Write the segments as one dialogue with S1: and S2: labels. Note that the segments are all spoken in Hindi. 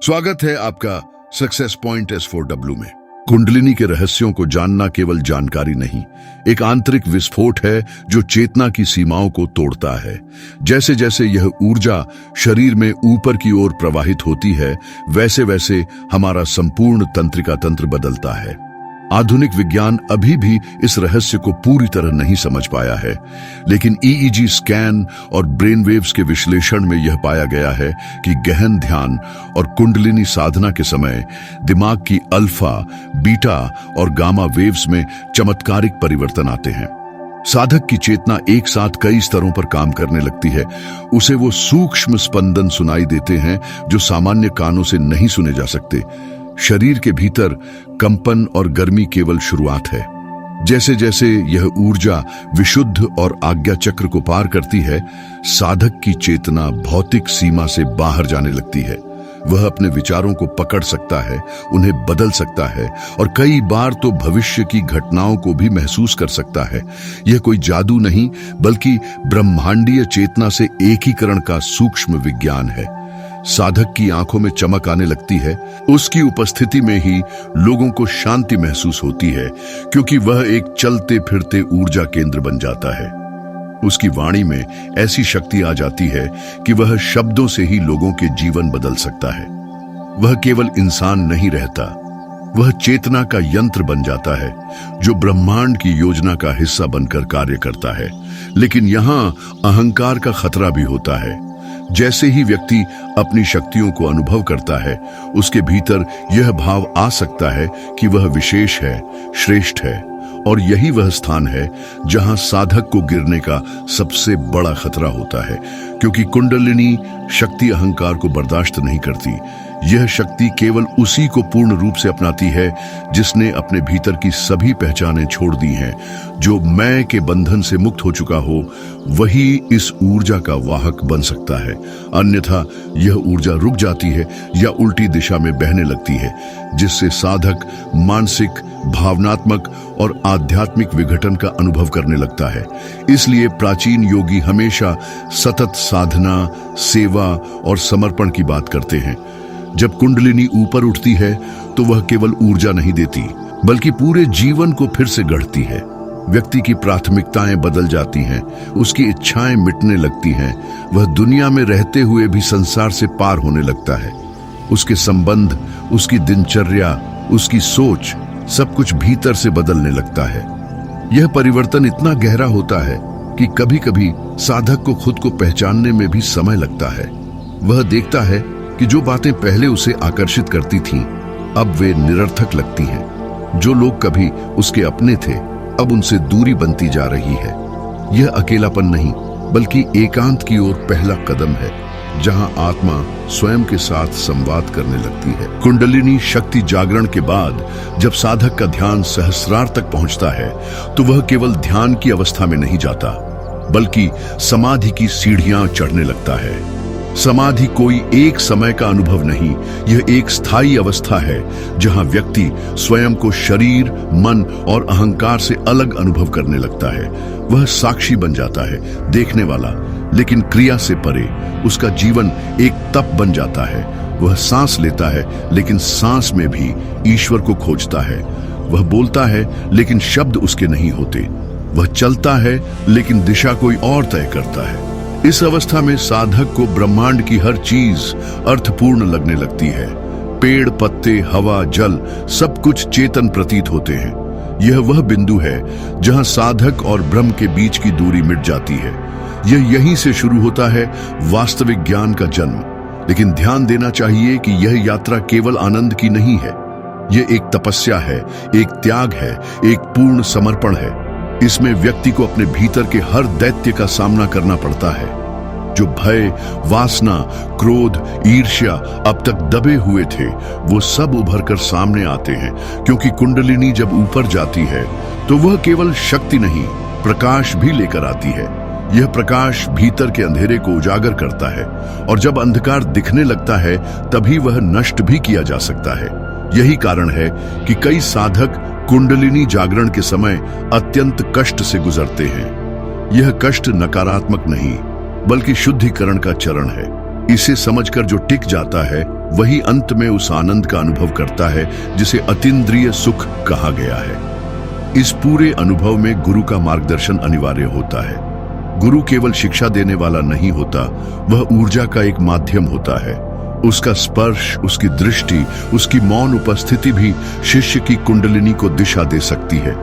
S1: स्वागत है आपका सक्सेस पॉइंट S4W में। कुंडलिनी के रहस्यों को जानना केवल जानकारी नहीं, एक आंतरिक विस्फोट है जो चेतना की सीमाओं को तोड़ता है। जैसे जैसे यह ऊर्जा शरीर में ऊपर की ओर प्रवाहित होती है, वैसे वैसे हमारा संपूर्ण तंत्रिका तंत्र बदलता है। आधुनिक विज्ञान अभी भी इस रहस्य को पूरी तरह नहीं समझ पाया है, लेकिन EEG स्कैन और ब्रेन वेव्स के विश्लेषण में यह पाया गया है कि गहन ध्यान और कुंडलिनी साधना के समय दिमाग की अल्फा, बीटा और गामा वेव्स में चमत्कारिक परिवर्तन आते हैं। साधक की चेतना एक साथ कई स्तरों पर काम करने लगती है। उसे वो सूक्ष्म स्पंदन सुनाई देते हैं जो सामान्य कानों से नहीं सुने जा सकते। शरीर के भीतर कंपन और गर्मी केवल शुरुआत है। जैसे जैसे यह ऊर्जा विशुद्ध और आज्ञा चक्र को पार करती है, साधक की चेतना भौतिक सीमा से बाहर जाने लगती है। वह अपने विचारों को पकड़ सकता है, उन्हें बदल सकता है और कई बार तो भविष्य की घटनाओं को भी महसूस कर सकता है। यह कोई जादू नहीं, बल्कि ब्रह्मांडीय चेतना से एकीकरण का सूक्ष्म विज्ञान है। साधक की आंखों में चमक आने लगती है। उसकी उपस्थिति में ही लोगों को शांति महसूस होती है, क्योंकि वह एक चलते फिरते ऊर्जा केंद्र बन जाता है। उसकी वाणी में ऐसी शक्ति आ जाती है कि वह शब्दों से ही लोगों के जीवन बदल सकता है। वह केवल इंसान नहीं रहता, वह चेतना का यंत्र बन जाता है जो ब्रह्मांड की योजना का हिस्सा बनकर कार्य करता है। लेकिन यहाँ अहंकार का खतरा भी होता है। जैसे ही व्यक्ति अपनी शक्तियों को अनुभव करता है, उसके भीतर यह भाव आ सकता है कि वह विशेष है, श्रेष्ठ है, और यही वह स्थान है जहां साधक को गिरने का सबसे बड़ा खतरा होता है, क्योंकि कुंडलिनी शक्ति अहंकार को बर्दाश्त नहीं करती। यह शक्ति केवल उसी को पूर्ण रूप से अपनाती है जिसने अपने भीतर की सभी पहचानें छोड़ दी हैं। जो मैं के बंधन से मुक्त हो चुका हो, वही इस ऊर्जा का वाहक बन सकता है। अन्यथा यह ऊर्जा रुक जाती है या उल्टी दिशा में बहने लगती है, जिससे साधक मानसिक, भावनात्मक और आध्यात्मिक विघटन का अनुभव करने लगता है। इसलिए प्राचीन योगी हमेशा सतत साधना, सेवा और समर्पण की बात करते हैं। जब कुंडलिनी ऊपर उठती है तो वह केवल ऊर्जा नहीं देती, बल्कि पूरे जीवन को फिर से गढ़ती है। व्यक्ति की प्राथमिकताएं बदल जाती हैं, उसकी इच्छाएं मिटने लगती हैं। वह दुनिया में रहते हुए भी संसार से पार होने लगता है। उसके संबंध, उसकी दिनचर्या, उसकी सोच, सब कुछ भीतर से बदलने लगता है। यह परिवर्तन इतना गहरा होता है कि कभी कभी साधक को खुद को पहचानने में भी समय लगता है। वह देखता है कि जो बातें पहले उसे आकर्षित करती थीं, अब वे निरर्थक लगती हैं। जो लोग कभी उसके अपने थे, अब उनसे दूरी बनती जा रही है। यह अकेलापन नहीं, बल्कि एकांत की ओर पहला कदम है, जहां आत्मा स्वयं के साथ संवाद करने लगती है। कुंडलिनी शक्ति जागरण के बाद जब साधक का ध्यान सहस्रार तक पहुंचता है, तो वह केवल ध्यान की अवस्था में नहीं जाता, बल्कि समाधि की सीढ़ियां चढ़ने लगता है। समाधि कोई एक समय का अनुभव नहीं, यह एक स्थायी अवस्था है जहां व्यक्ति स्वयं को शरीर, मन और अहंकार से अलग अनुभव करने लगता है। वह साक्षी बन जाता है, देखने वाला, लेकिन क्रिया से परे। उसका जीवन एक तप बन जाता है। वह सांस लेता है, लेकिन सांस में भी ईश्वर को खोजता है। वह बोलता है, लेकिन शब्द उसके नहीं होते। वह चलता है, लेकिन दिशा कोई और तय करता है। इस अवस्था में साधक को ब्रह्मांड की हर चीज अर्थपूर्ण लगने लगती है। पेड़, पत्ते, हवा, जल, सब कुछ चेतन प्रतीत होते हैं। यह वह बिंदु है जहां साधक और ब्रह्म के बीच की दूरी मिट जाती है। यह यहीं से शुरू होता है वास्तविक ज्ञान का जन्म। लेकिन ध्यान देना चाहिए कि यह यात्रा केवल आनंद की नहीं है। यह एक तपस्या है, एक त्याग है, एक पूर्ण समर्पण है। इसमें व्यक्ति को अपने भीतर के हर दैत्य का सामना करना पड़ता है। जो भय, वासना, क्रोध, ईर्ष्या अब तक दबे हुए थे, वो सब उभर कर सामने आते हैं, क्योंकि कुंडलिनी जब ऊपर जाती है तो वह केवल शक्ति नहीं, प्रकाश भी लेकर आती है। यह प्रकाश भीतर के अंधेरे को उजागर करता है, और जब अंधकार दिखने लगता है, तभी वह नष्ट भी किया जा सकता है। यही कारण है कि कई साधक कुंडलिनी जागरण के समय अत्यंत कष्ट से गुजरते हैं। यह कष्ट नकारात्मक नहीं, बल्कि शुद्धिकरण का चरण है। इसे समझकर जो टिक जाता है वही अंत में उस आनंद का अनुभव करता है जिसे अतीन्द्रिय सुख कहा गया है। इस पूरे अनुभव में गुरु का मार्गदर्शन अनिवार्य होता है। गुरु केवल शिक्षा देने वाला नहीं होता, वह ऊर्जा का एक माध्यम होता है। उसका स्पर्श, उसकी दृष्टि, उसकी मौन उपस्थिति भी शिष्य की कुंडलिनी को दिशा दे सकती है।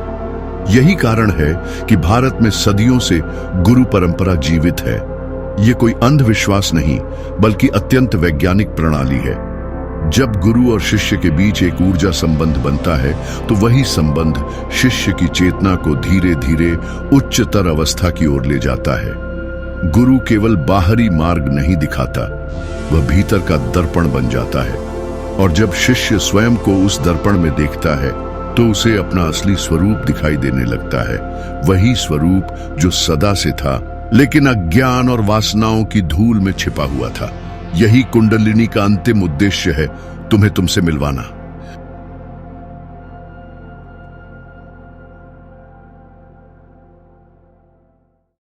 S1: यही कारण है कि भारत में सदियों से गुरु परंपरा जीवित है। ये कोई अंधविश्वास नहीं, बल्कि अत्यंत वैज्ञानिक प्रणाली है। जब गुरु और शिष्य के बीच एक ऊर्जा संबंध बनता है तो वही संबंध शिष्य की चेतना को धीरे धीरे उच्चतर अवस्था की ओर ले जाता है। गुरु केवल बाहरी मार्ग नहीं दिखाता, वह भीतर का दर्पण बन जाता है। और जब शिष्य स्वयं को उस दर्पण में देखता है तो उसे अपना असली स्वरूप दिखाई देने लगता है, वही स्वरूप जो सदा से था लेकिन अज्ञान और वासनाओं की धूल में छिपा हुआ था। यही कुंडलिनी का अंतिम उद्देश्य है, तुम्हें तुमसे मिलवाना।